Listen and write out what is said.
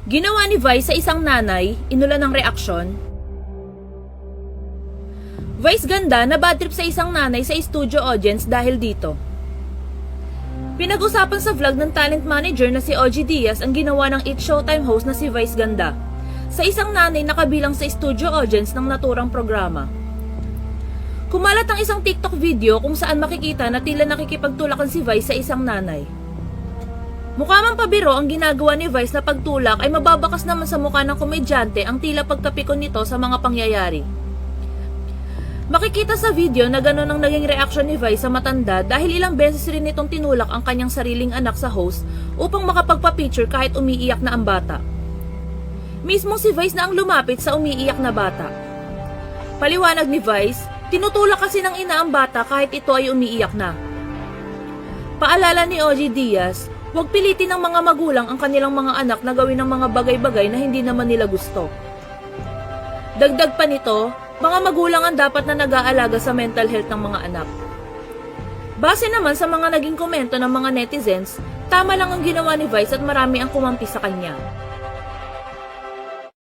Ginawa ni Vice sa isang nanay, inulan ng reaksyon. Vice ganda na bad trip sa isang nanay sa studio audience dahil dito. Pinag-usapan sa vlog ng talent manager na si OG Diaz ang ginawa ng It's Showtime host na si Vice ganda sa isang nanay na kabilang sa studio audience ng naturang programa. Kumalat ang isang TikTok video kung saan makikita na tila nakikipagtulakan si Vice sa isang nanay. Mukha mang pabiro ang ginagawa ni Vice na pagtulak ay mababakas naman sa mukha ng komedyante ang tila pagkapikon nito sa mga pangyayari. Makikita sa video na gano'n ang naging reaksyon ni Vice sa matanda dahil ilang beses rin itong tinulak ang kanyang sariling anak sa host upang makapagpa-picture kahit umiiyak na ang bata. Mismo si Vice na ang lumapit sa umiiyak na bata. Paliwanag ni Vice, tinutulak kasi ng ina ang bata kahit ito ay umiiyak na. Paalala ni OG Diaz, huwag pilitin ng mga magulang ang kanilang mga anak na gawin ng mga bagay-bagay na hindi naman nila gusto. Dagdag pa nito, mga magulang ang dapat na nag-aalaga sa mental health ng mga anak. Base naman sa mga naging komento ng mga netizens, tama lang ang ginawa ni Vice at marami ang kumampi sa kanya.